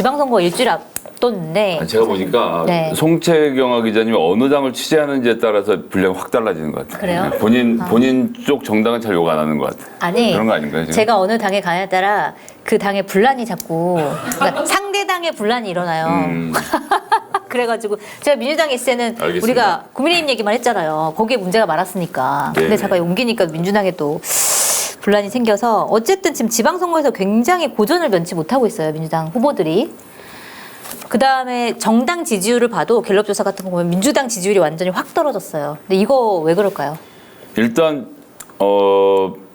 지방선거 일주일 앞뒀는데 제가 보니까 네. 송채경화 기자님이 어느 당을 취재하는지에 따라서 분량이 확 달라지는 것 같아요. 그래요? 본인 쪽 정당은 잘 욕 안 하는 것 같아요. 아니 그런 거 아닌가요? 지금? 제가 어느 당에 가냐에 따라 그 당의 분란이 자꾸 그러니까 상대 당의 분란이 일어나요. 그래가지고 제가 민주당에 있을 때는 알겠습니다. 우리가 국민의힘 얘기만 했잖아요. 거기에 문제가 많았으니까. 네. 근데 잠깐 옮기니까 민주당에 또 분란이 생겨서 어쨌든 지금 지방선거에서 굉장히 고전을 면치 못하고 있어요. 민주당 후보들이. 그다음에 정당 지지율을 봐도 갤럽 조사 같은 거 보면 민주당 지지율이 완전히 확 떨어졌어요. 근데 이거 왜 그럴까요? 일단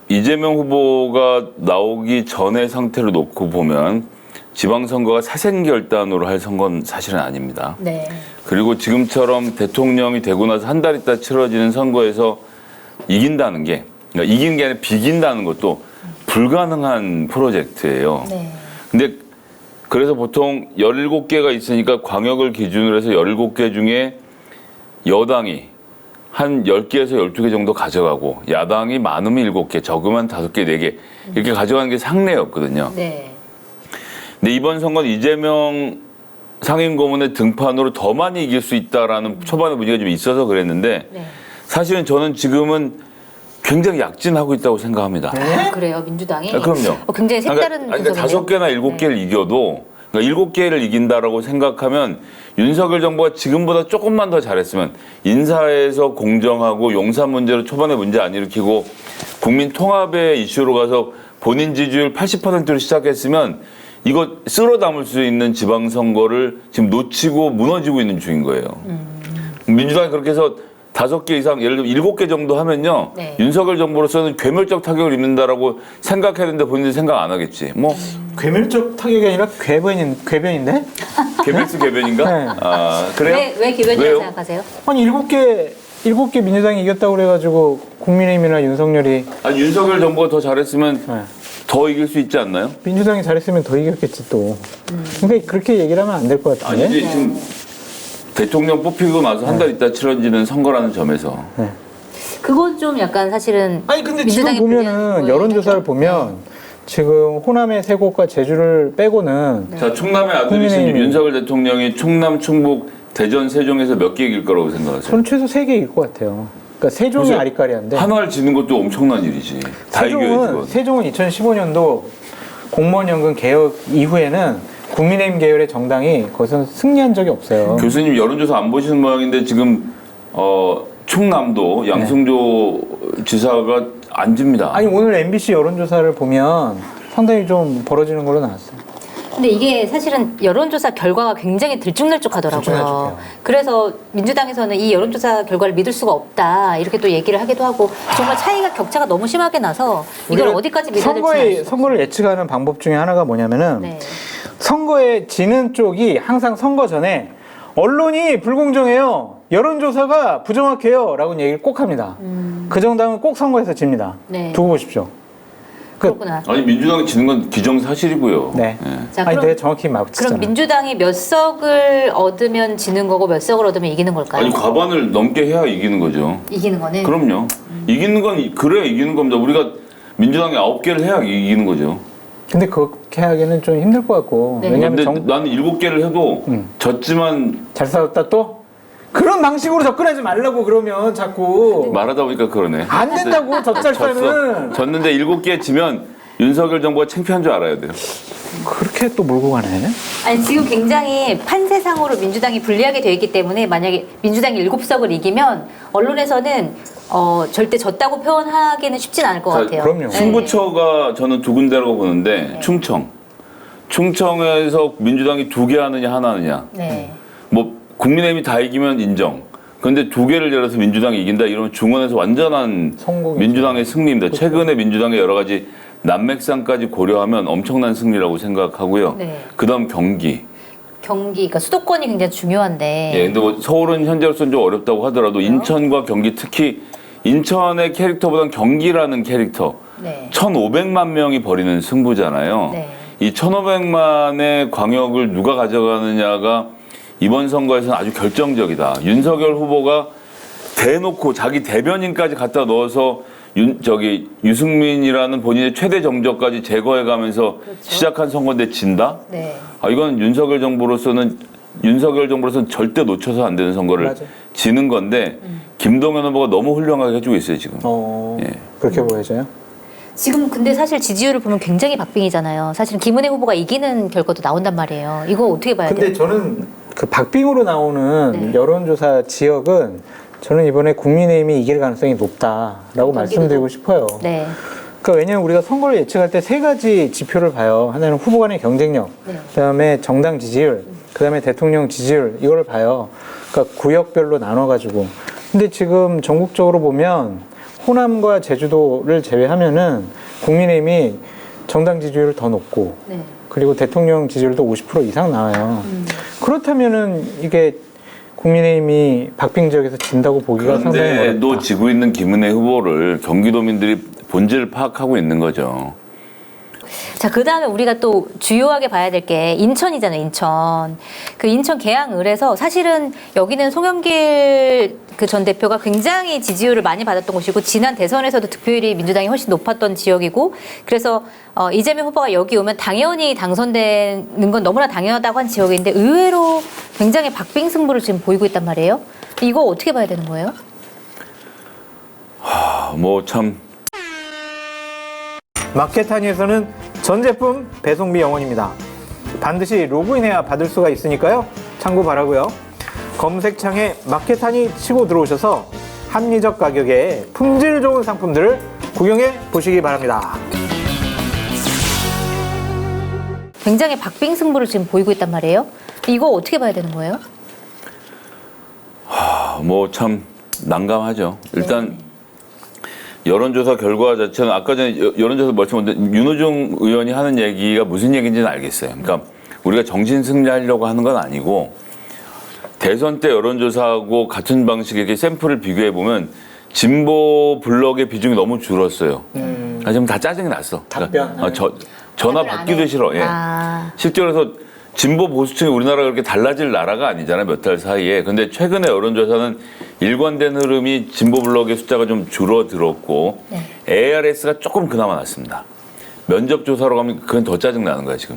이재명 후보가 나오기 전의 상태를 놓고 보면 지방선거가 사생결단으로 할 선거는 사실은 아닙니다. 네. 그리고 지금처럼 대통령이 되고 나서 한 달 있다 치러지는 선거에서 이긴다는 게, 그러니까 이기는 게 아니라 비긴다는 것도 불가능한 프로젝트예요. 네. 근데 그래서 보통 17개가 있으니까 광역을 기준으로 해서 17개 중에 여당이 한 10개에서 12개 정도 가져가고 야당이 많으면 7개, 적으면 5개, 4개 이렇게 가져가는 게 상례였거든요. 네. 근데 이번 선거는 이재명 상임고문의 등판으로 더 많이 이길 수 있다라는 초반에 문제가 좀 있어서 그랬는데 네. 사실은 저는 지금은 굉장히 약진하고 있다고 생각합니다. 아, 그래요, 민주당이? 그럼요. 굉장히 색다른 그러니까 5개나 7개를 이겨도 그러니까 7개를 이긴다라고 생각하면 윤석열 정부가 지금보다 조금만 더 잘했으면 인사에서 공정하고 용산 문제로 초반에 문제 안 일으키고 국민 통합의 이슈로 가서 본인 지지율 80%로 시작했으면 이거 쓸어 담을 수 있는 지방선거를 지금 놓치고 무너지고 있는 중인 거예요. 민주당이 그렇게 해서 5개 이상, 예를 들면 7개 정도 하면요. 네. 윤석열 정부로서는 괴멸적 타격을 입는다라고 생각해야 되는데 본인은 생각 안 하겠지. 뭐, 괴멸적 타격이 아니라 궤변인데? 개별수 개변인가? 네. 아, 그래요? 왜 기변이라고 왜요? 생각하세요? 아니 일곱 개 민주당이 이겼다고 그래가지고 국민의힘이나 윤석열이 아니, 윤석열 정부가 더 잘했으면 네. 더 이길 수 있지 않나요? 민주당이 잘했으면 더 이겼겠지 또. 그러니까 그렇게 얘기를 하면 안 될 것 같은데. 아니지, 지금 대통령 뽑히고 나서 한 달 있다 치러지는 선거라는 점에서. 그건 좀 약간 사실은 아니 근데 지금 민주당이 불리한 보면은 거예요. 여론조사를 보면 지금 호남의 세 곳과 제주를 빼고는 자, 충남의 아들이신 국민의힘이- 윤석열 대통령이 충남, 충북, 대전, 세종에서 몇 개 이길 거라고 생각하세요? 저는 최소 3개일 것 같아요. 그러니까 세종이 그래서 아리까리한데 한화를 지는 것도 엄청난 일이지. 다 이겨야지. 세종은 2015년도 공무원 연금 개혁 이후에는 국민의힘 계열의 정당이 거기서 승리한 적이 없어요. 교수님 여론조사 안 보시는 모양인데 지금 충남도 양승조 지사가 안 집니다. 아니 오늘 MBC 여론조사를 보면 상당히 좀 벌어지는 걸로 나왔어요. 근데 이게 사실은 여론조사 결과가 굉장히 들쭉날쭉하더라고요. 들쭉날쭉해요. 그래서 민주당에서는 이 여론조사 결과를 믿을 수가 없다 이렇게 또 얘기를 하기도 하고 정말 차이가 격차가 너무 심하게 나서 이걸 우리가 어디까지 믿어야 될지 알 수가 없어요. 선거를 예측하는 방법 중에 하나가 뭐냐면은 네. 선거에 지는 쪽이 항상 선거 전에 언론이 불공정해요. 여론조사가 부정확해요. 라고 얘기를 꼭 합니다. 그 정당은 꼭 선거에서 집니다. 네. 두고 보십시오. 그렇구나. 아니 민주당이 지는 건 기정사실이고요. 네. 자, 아니, 그럼- 내가 정확히 그럼 맞췄잖아. 민주당이 몇 석을 얻으면 지는 거고 몇 석을 얻으면 이기는 걸까요? 아니 과반을 넘게 해야 이기는 거죠. 이기는 거는 그럼요. 이기는 건 그래야 이기는 겁니다. 우리가 민주당이 9개를 해야 이기는 거죠. 근데 그렇게 하기는 좀 힘들 것 같고. 네. 왜냐면 근데 나는 7개를 해도 졌지만 잘 싸웠다 또? 그런 방식으로 접근하지 말라고 그러면 자꾸. 말하다 보니까 그러네. 안 된다고 젖잘싸는. 졌는데 7개 지면 윤석열 정부가 창피한 줄 알아야 돼요. 그렇게 또 몰고 가네. 아니 지금 굉장히 판세상으로 민주당이 불리하게 되어 있기 때문에 만약에 민주당이 7석을 이기면 언론에서는 절대 졌다고 표현하기는 쉽진 않을 것 자, 같아요. 그럼요. 네. 승부처가 저는 두 군데라고 보는데 충청에서 민주당이 2개 하느냐 하나 하느냐. 네. 뭐 국민의힘이 다 이기면 인정. 그런데 2개를 열어서 민주당이 이긴다 이러면 중원에서 완전한 성공이죠. 민주당의 승리입니다. 최근에 민주당의 여러 가지 난맥상까지 고려하면 엄청난 승리라고 생각하고요. 네. 그다음 경기. 그러니까 수도권이 굉장히 중요한데. 예, 근데 뭐 서울은 현재로서는 좀 어렵다고 하더라도 인천과 경기 특히 인천의 캐릭터보다는 경기라는 캐릭터. 네. 1,500만 명이 벌이는 승부잖아요. 네. 이 1,500만의 광역을 누가 가져가느냐가 이번 선거에서는 아주 결정적이다. 윤석열 후보가 대놓고 자기 대변인까지 갖다 넣어서 유승민이라는 본인의 최대 정적까지 제거해가면서 시작한 선거인데 진다? 네. 이건 윤석열 정부로서는 절대 놓쳐서 안 되는 선거를 맞아. 지는 건데 김동연 후보가 너무 훌륭하게 해주고 있어요 지금. 예. 그렇게 보여져요? 지금 근데 사실 지지율을 보면 굉장히 박빙이잖아요. 사실 김은혜 후보가 이기는 결과도 나온단 말이에요. 이거 어떻게 봐야 근데 돼요? 저는 그 박빙으로 나오는 네. 여론조사 지역은 저는 이번에 국민의힘이 이길 가능성이 높다라고 말씀드리고 싶어요. 네. 그러니까 왜냐하면 우리가 선거를 예측할 때 세 가지 지표를 봐요. 하나는 후보 간의 경쟁력, 네. 그다음에 정당 지지율, 그다음에 대통령 지지율 이걸 봐요. 그러니까 구역별로 나눠가지고. 근데 지금 전국적으로 보면 호남과 제주도를 제외하면은 국민의힘이 정당 지지율을 더 높고 네. 그리고 대통령 지지율도 50% 이상 나와요. 그렇다면은 이게 국민의힘이 박빙 지역에서 진다고 보기가 상당히 그런데도 어렵다. 지고 있는 김은혜 후보를 경기도민들이 본질을 파악하고 있는 거죠. 자, 그 다음에 우리가 또 주요하게 봐야 될 게 인천이잖아요, 인천. 그 인천 계양을에서 사실은 여기는 송영길 그 전 대표가 굉장히 지지율을 많이 받았던 곳이고, 지난 대선에서도 득표율이 민주당이 훨씬 높았던 지역이고, 그래서 이재명 후보가 여기 오면 당연히 당선되는 건 너무나 당연하다고 한 지역인데, 의외로 굉장히 박빙 승부를 지금 보이고 있단 말이에요. 이거 어떻게 봐야 되는 거예요? 참 마켓하니에서는 전 제품 배송비 0원입니다. 반드시 로그인해야 받을 수가 있으니까요. 참고 바라고요. 검색창에 마켓하니 치고 들어오셔서 합리적 가격에 품질 좋은 상품들을 구경해 보시기 바랍니다. 굉장히 박빙 승부를 지금 보이고 있단 말이에요. 이거 어떻게 봐야 되는 거예요? 참 난감하죠. 일단 여론조사 결과 자체는 아까 전에 여론조사 말씀드렸는데 윤호중 의원이 하는 얘기가 무슨 얘기인지는 알겠어요. 그러니까 우리가 정신 승리하려고 하는 건 아니고 대선 때 여론조사하고 같은 방식의 이렇게 샘플을 비교해 보면 진보 블럭의 비중이 너무 줄었어요. 지금 다 짜증이 났어. 답변. 전화 받기도 싫어. 예. 실제로 그래서 진보 보수층이 우리나라가 그렇게 달라질 나라가 아니잖아요. 몇 달 사이에. 근데 최근에 여론조사는 일관된 흐름이 진보 블록의 숫자가 좀 줄어들었고 ARS가 조금 그나마 났습니다. 면접조사로 가면 그건 더 짜증나는 거야 지금.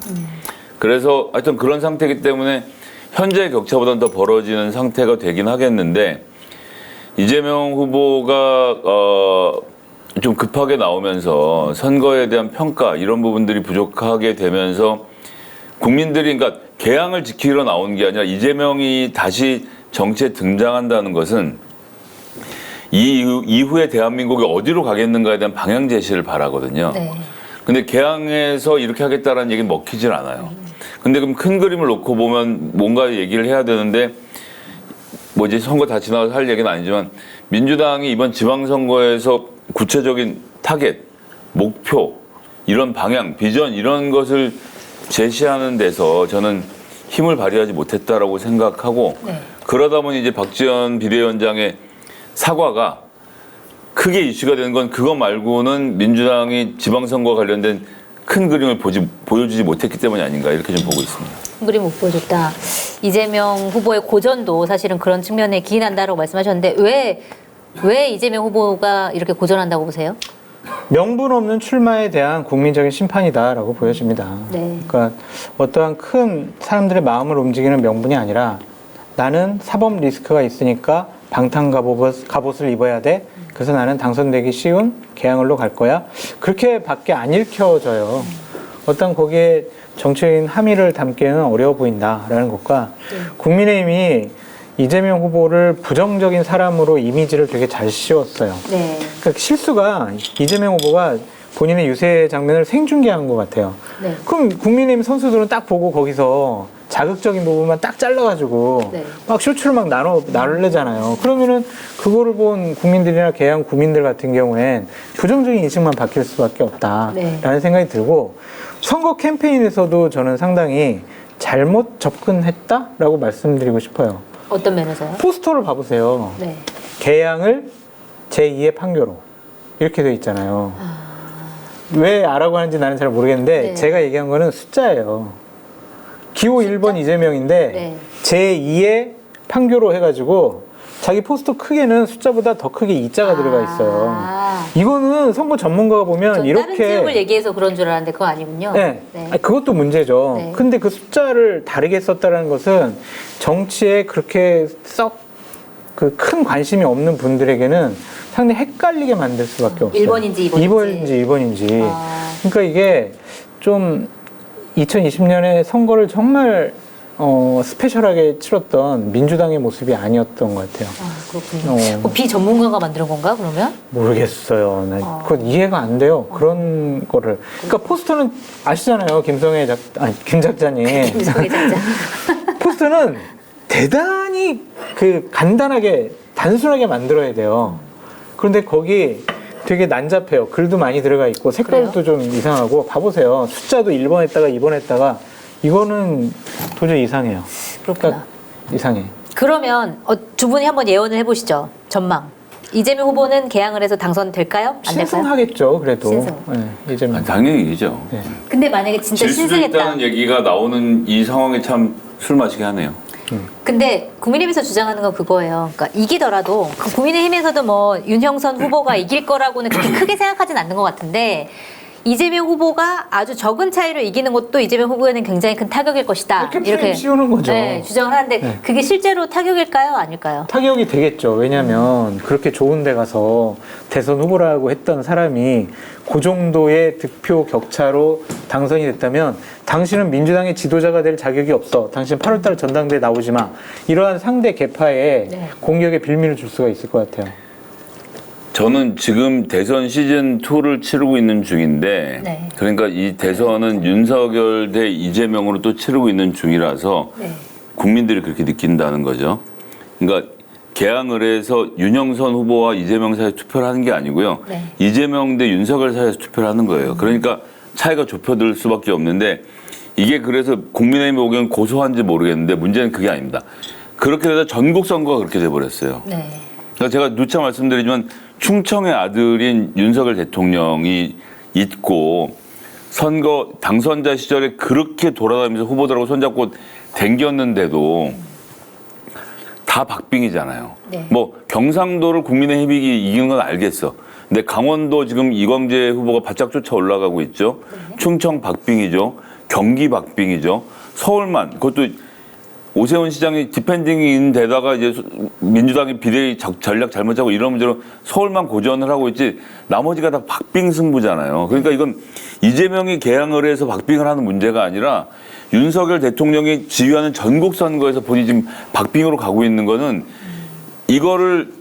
그래서 하여튼 그런 상태이기 때문에 현재의 격차보다는 더 벌어지는 상태가 되긴 하겠는데 이재명 후보가 좀 급하게 나오면서 선거에 대한 평가 이런 부분들이 부족하게 되면서 국민들이 그러니까 개항을 지키러 나온 게 아니라 이재명이 다시 정치에 등장한다는 것은 이후에 대한민국이 어디로 가겠는가에 대한 방향 제시를 바라거든요. 네. 근데 개항에서 이렇게 하겠다라는 얘기는 먹히질 않아요. 근데 그럼 큰 그림을 놓고 보면 뭔가 얘기를 해야 되는데 이제 선거 다 지나가서 할 얘기는 아니지만 민주당이 이번 지방선거에서 구체적인 타겟, 목표, 이런 방향, 비전 이런 것을 제시하는 데서 저는 힘을 발휘하지 못했다라고 생각하고 그러다 보니 이제 박지원 비대위원장의 사과가 크게 이슈가 되는 건 그거 말고는 민주당이 지방선거 관련된 큰 그림을 보여주지 못했기 때문이 아닌가 이렇게 좀 보고 있습니다. 큰 그림 못 보여줬다. 이재명 후보의 고전도 사실은 그런 측면에 기인한다라고 말씀하셨는데 왜 이재명 후보가 이렇게 고전한다고 보세요? 명분 없는 출마에 대한 국민적인 심판이다라고 보여집니다. 네. 그러니까 어떠한 큰 사람들의 마음을 움직이는 명분이 아니라 나는 사법 리스크가 있으니까 방탄 갑옷을 입어야 돼. 그래서 나는 당선되기 쉬운 개항을로 갈 거야. 그렇게밖에 안 읽혀져요. 어떤 거기에 정치적인 함의를 담기에는 어려워 보인다라는 것과 국민의힘이 이재명 후보를 부정적인 사람으로 이미지를 되게 잘 씌웠어요. 네. 그러니까 실수가 이재명 후보가 본인의 유세 장면을 생중계한 것 같아요. 네. 그럼 국민의힘 선수들은 딱 보고 거기서 자극적인 부분만 딱 잘라가지고 네. 막 쇼츠를 막 나누려잖아요. 그러면은 그거를 본 국민들이나 개항 국민들 같은 경우엔 부정적인 인식만 바뀔 수밖에 없다라는 네. 생각이 들고 선거 캠페인에서도 저는 상당히 잘못 접근했다라고 말씀드리고 싶어요. 어떤 면에서요? 포스터를 봐보세요. 네. 개항을 제2의 판교로 이렇게 돼 있잖아요. 왜 아라고 하는지 나는 잘 모르겠는데 네. 제가 얘기한 거는 숫자예요. 기호 1번 이재명인데 네. 제2의 판교로 해가지고 자기 포스터 크기는 숫자보다 더 크게 이자가 들어가 있어요. 이거는 선거 전문가가 보면 다른 이렇게 지역을 얘기해서 그런 줄 알았는데 그거 아니군요. 네. 네. 아니, 그것도 문제죠. 네. 근데 그 숫자를 다르게 썼다는 것은 정치에 그렇게 썩 그 큰 관심이 없는 분들에게는 상당히 헷갈리게 만들 수밖에 없어요. 1번인지 2번인지. 2번인지. 아. 그러니까 이게 좀 2020년에 선거를 정말 스페셜하게 치렀던 민주당의 모습이 아니었던 것 같아요. 아, 그렇군요. 비전문가가 만든 건가 그러면? 모르겠어요. 그건 이해가 안 돼요. 그런 거를. 그러니까 포스터는 아시잖아요. 김 작자님. 김성애 작자. 포스터는 대단히 그 간단하게 단순하게 만들어야 돼요. 그런데 거기 되게 난잡해요. 글도 많이 들어가 있고 색깔도 그래요? 좀 이상하고 봐보세요. 숫자도 1번 했다가 2번 했다가 이거는 도저히 이상해요. 그렇구나. 이상해. 그러면 두 분이 한번 예언을 해보시죠. 전망. 이재명 후보는 개항을 해서 당선될까요? 안 될까요? 신승하겠죠. 그래도. 신승. 네, 이제는. 당연히 이기죠. 네. 근데 만약에 진짜 질 수도 신승했다. 있다는 얘기가 나오는 이 상황에 참 술 마시게 하네요. 근데 국민의힘에서 주장하는 건 그거예요. 그러니까 이기더라도 그 국민의힘에서도 뭐 윤형선 후보가 이길 거라고는 그렇게 크게 생각하진 않는 것 같은데 이재명 후보가 아주 적은 차이로 이기는 것도 이재명 후보에는 굉장히 큰 타격일 것이다. 이렇게 프레임 씌우는 거죠. 네, 주장을 하는데 네. 그게 실제로 타격일까요? 아닐까요? 타격이 되겠죠. 왜냐하면 그렇게 좋은 데 가서 대선 후보라고 했던 사람이 그 정도의 득표 격차로 당선이 됐다면 당신은 민주당의 지도자가 될 자격이 없어. 당신 8월달 전당대회 나오지 마. 이러한 상대 계파에 네. 공격의 빌미를 줄 수가 있을 것 같아요. 저는 지금 대선 시즌 2를 치르고 있는 중인데, 네. 그러니까 이 대선은 윤석열 대 이재명으로 또 치르고 있는 중이라서 네. 국민들이 그렇게 느낀다는 거죠. 그러니까 개항을 해서 윤영선 후보와 이재명 사이에 투표를 하는 게 아니고요. 네. 이재명 대 윤석열 사이에서 투표를 하는 거예요. 그러니까 차이가 좁혀들 수밖에 없는데 이게 그래서 국민의힘 보기엔 고소한지 모르겠는데 문제는 그게 아닙니다. 그렇게 돼서 전국 선거가 그렇게 돼버렸어요. 네. 그러니까 제가 누차 말씀드리지만 충청의 아들인 윤석열 대통령이 있고 선거 당선자 시절에 그렇게 돌아다니면서 후보들하고 손잡고 댕겼는데도 다 박빙이잖아요. 네. 뭐 경상도를 국민의힘이 이기는 건 알겠어. 근데 강원도 지금 이광재 후보가 바짝 쫓아 올라가고 있죠. 충청 박빙이죠. 경기 박빙이죠. 서울만 그것도 오세훈 시장이 디펜딩인 데다가 이제 민주당이 비대위 전략 잘못 짜고 이런 문제로 서울만 고전을 하고 있지 나머지가 다 박빙 승부잖아요. 그러니까 이건 이재명이 개항을 해서 박빙을 하는 문제가 아니라 윤석열 대통령이 지휘하는 전국 선거에서 본인이 지금 박빙으로 가고 있는 거는 이거를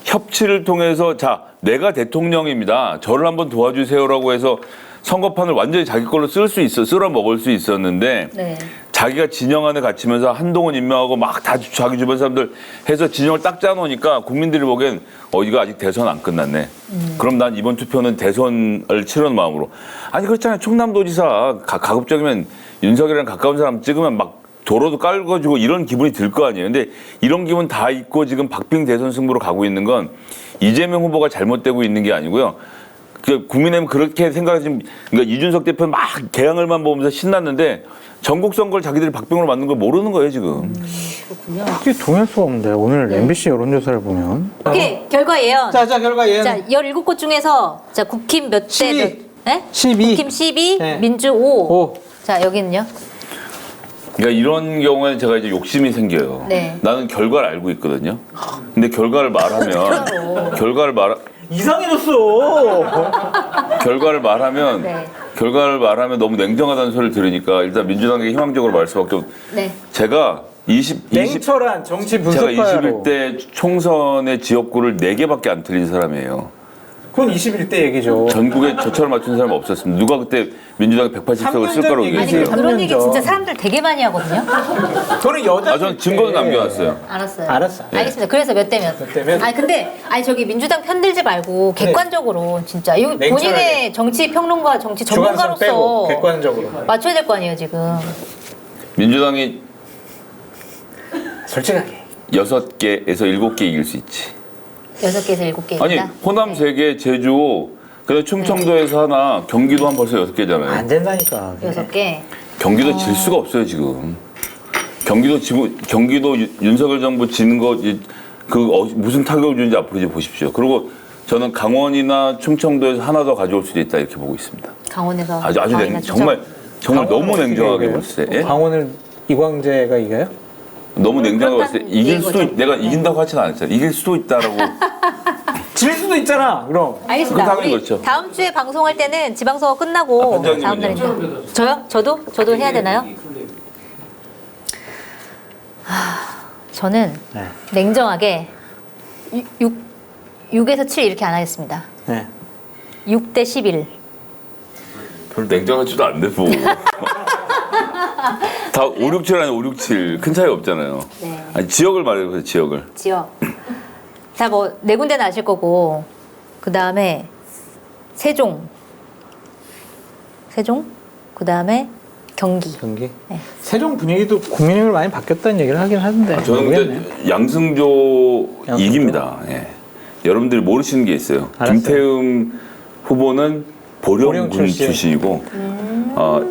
협치를 통해서 자 내가 대통령입니다. 저를 한번 도와주세요라고 해서 선거판을 완전히 자기 걸로 쓸어 먹을 수 있었는데 네. 자기가 진영 안에 갇히면서 한동훈 임명하고 막 다 자기 주변 사람들 해서 진영을 딱 짜놓으니까 국민들이 보기엔 이거 아직 대선 안 끝났네. 그럼 난 이번 투표는 대선을 치르는 마음으로. 아니 그렇잖아요. 충남도지사 가급적이면 윤석열이랑 가까운 사람 찍으면 막 도로도 깔고 이런 기분이 들 거 아니에요. 근데 이런 기분 다 있고 지금 박빙 대선 승부로 가고 있는 건 이재명 후보가 잘못되고 있는 게 아니고요. 국민의힘 그렇게 생각하시면 그러니까 이준석 대표는 막 개항을만 보면서 신났는데 전국 선거를 자기들이 박빙으로 만든 걸 모르는 거예요 지금. 그렇군요. 이게 동의할 수가 없는데 오늘 네. MBC 여론조사를 보면 오케이, 결과 예언. 자 결과 얘는 자, 17곳 중에서 자, 국힘 몇 대 12. 몇? 네? 12. 국힘 12, 네. 민주 5. 5. 자, 여기는요? 그러니까 이런 경우에는 제가 이제 욕심이 생겨요. 네. 나는 결과를 알고 있거든요. 근데 결과를 말하면 이상해졌어. 결과를 네. 말하면 너무 냉정하다는 소리를 들으니까 일단 민주당에게 희망적으로 말할 수밖에 없고 네. 제가 20 냉철한 정치 제가 분석가로. 21대 총선의 지역구를 4개밖에 안 틀린 사람이에요. 그건 21대 얘기죠. 전국에 저처럼 맞춘 사람이 없었습니다. 누가 그때 민주당이 180석을 쓸 3년 거라고 전 아니, 얘기했어요. 얘기지. 그런 3년 얘기 전. 진짜 사람들 되게 많이 하거든요. 저는 여자. 전 증거도 남겨놨어요. 알았어요. 알았어. 알겠습니다. 그래서 몇 대면? 몇 대면? 아니 근데 저기 민주당 편들지 말고 객관적으로 진짜 이거 냉철하게. 본인의 정치 평론가, 정치 주관성 전문가로서 빼고 객관적으로. 맞춰야 될 거 아니에요 지금. 민주당이 솔직하게. 6개에서 7개 이길 수 있지. 6개에서 7개. 아니 호남 3개, 제주, 그다음 충청도에서 하나, 경기도 한 벌써 6개잖아요. 안 된다니까. 6개. 경기도 질 수가 없어요 지금. 경기도 윤석열 정부 지는 거 무슨 타격을 주는지 앞으로 이제 보십시오. 그리고 저는 강원이나 충청도에서 하나 더 가져올 수도 있다 이렇게 보고 있습니다. 강원에서 아주 강원이나 정말 강원을 너무 어떻게 냉정하게 이겨요? 봤을 때. 예? 강원을 이광재가 이겨요? 너무 냉정하게 봤을 때 그렇다는 이길 얘기인 수도 거죠. 내가 이긴다고 하지는 않았어요. 이길 수도 있다라고. 질 수도 있잖아. 그럼. 알겠습니다. 당연히 우리 그렇죠. 다음 주에 방송할 때는 지방선거 끝나고 원장님은요? 다음 날입니다. 저요? 저도 해야 되나요? 저는 네. 냉정하게 6에서 7 이렇게 안 하겠습니다. 네. 6대 11. 별로 냉정하지도 않네 뭐. 다 5, 6, 7 아니야 5, 6, 7. 큰 차이 없잖아요. 네. 아니 지역을 말해보세요 지역을. 지역. 다 뭐 네 군데는 아실 거고 그 다음에 세종, 그 다음에 경기. 경기. 네. 세종 분위기도 국민의힘으로 많이 바뀌었다는 얘기를 하긴 하는데. 저는 모르겠네. 근데 양승조 이깁니다. 예. 여러분들이 모르시는 게 있어요. 알았어요. 김태흠 후보는 보령군 보령 출신. 출신이고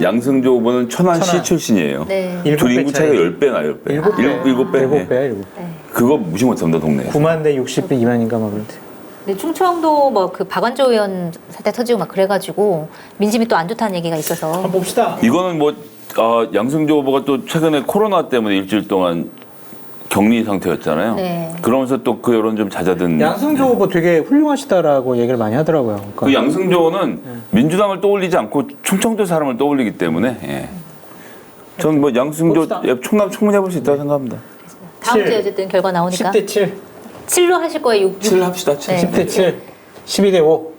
양승조 후보는 천안시 천안. 출신이에요. 네. 일곱 둘 배 인구 차이가 차이. 10배 나요. 10배. 일곱 배. 일곱 배. 일곱 배야, 일곱 배. 네. 그거 무시 못합니다 동네에. 9만 대 60배 2만인가 막 그런데. 근데 충청도 뭐 그 박완조 의원 사태 터지고 막 그래가지고 민심이 또 안 좋다는 얘기가 있어서 한번 봅시다. 이거는 뭐 양승조 후보가 또 최근에 코로나 때문에 일주일 동안 격리 상태였잖아요. 네. 그러면서 또 그 여론 좀 잦아든. 양승조 후보 되게 훌륭하시다라고 얘기를 많이 하더라고요. 그러니까 그 양승조는 민주당을 떠올리지 않고 충청도 사람을 떠올리기 때문에 예. 저는 뭐 양승조 봅시다. 충남 충분히 해볼 수 있다고 생각합니다. 다음 7. 주에 어쨌든 결과 나오니까 10대 7. 7로 하실 거예요. 6. 7 합시다. 7. 네. 10대 7. 12대 5.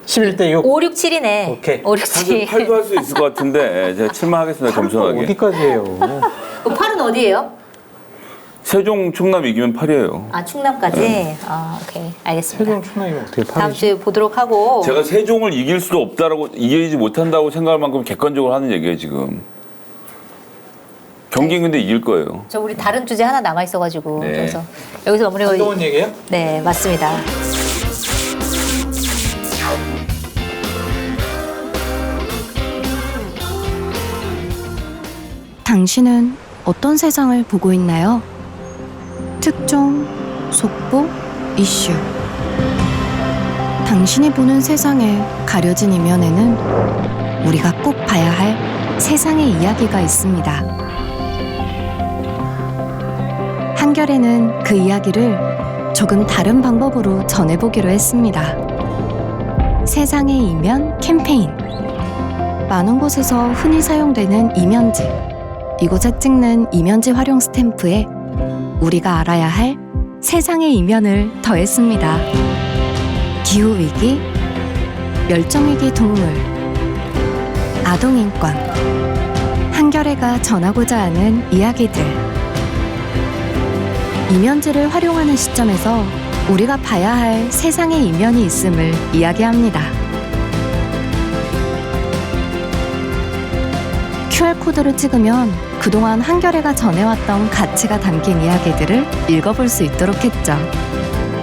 11대 6. 5, 6, 7이네. 오케이. 5, 6, 사실 7. 8도 할 수 있을 것 같은데 예, 제가 7만 하겠습니다. 겸손하게. 어디까지 해요? 8은 어디예요? 세종 충남 이기면 8이에요. 아, 충남까지? 아, 오케이. 알겠습니다. 세종 충남이면 어떻게 다음 파리지? 주에 보도록 하고. 제가 세종을 이길 수도 없다라고 이기지 못한다고 생각할 만큼 객관적으로 하는 얘기예요 지금. 경기는 근데 이길 거예요. 저 우리 다른 주제 하나 남아 있어가지고 네. 그래서 여기서 마무리가 한동훈 얘기예요? 네 맞습니다. 당신은 어떤 세상을 보고 있나요? 특종, 속보, 이슈. 당신이 보는 세상의 가려진 이면에는 우리가 꼭 봐야 할 세상의 이야기가 있습니다. 한결에는 그 이야기를 조금 다른 방법으로 전해보기로 했습니다. 세상의 이면 캠페인. 많은 곳에서 흔히 사용되는 이면지. 이곳에 찍는 이면지 활용 스탬프에 우리가 알아야 할 세상의 이면을 더했습니다. 기후위기, 멸종위기 동물, 아동인권, 한겨레가 전하고자 하는 이야기들. 이면지를 활용하는 시점에서 우리가 봐야 할 세상의 이면이 있음을 이야기합니다. QR코드를 찍으면 그동안 한겨레가 전해왔던 가치가 담긴 이야기들을 읽어볼 수 있도록 했죠.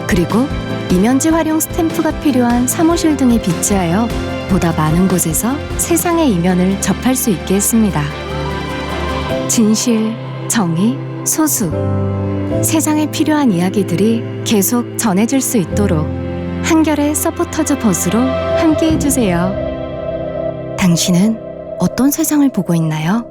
그리고 이면지 활용 스탬프가 필요한 사무실 등에 비치하여 보다 많은 곳에서 세상의 이면을 접할 수 있게 했습니다. 진실, 정의, 소수. 세상에 필요한 이야기들이 계속 전해질 수 있도록 한겨레 서포터즈 버스로 함께 해주세요. 당신은 어떤 세상을 보고 있나요?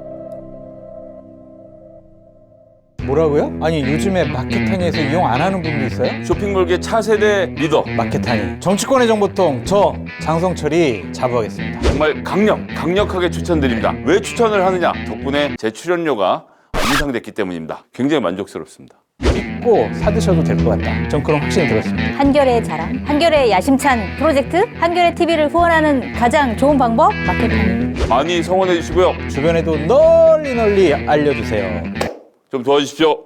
뭐라고요? 아니 요즘에 마켓타니에서 이용 안 하는 분도 있어요? 쇼핑몰계 차세대 리더 마켓타니 정치권의 정보통 저 장성철이 자부하겠습니다. 정말 강력하게 추천드립니다. 왜 추천을 하느냐? 덕분에 제 출연료가 인상됐기 때문입니다. 굉장히 만족스럽습니다. 믿고 사드셔도 될 것 같다. 전 그런 확신이 들었습니다. 한겨레의 자랑, 한겨레의 야심찬 프로젝트, 한겨레 TV를 후원하는 가장 좋은 방법 마케팅. 많이 성원해 주시고요. 주변에도 널리 알려주세요. 좀 도와주십시오.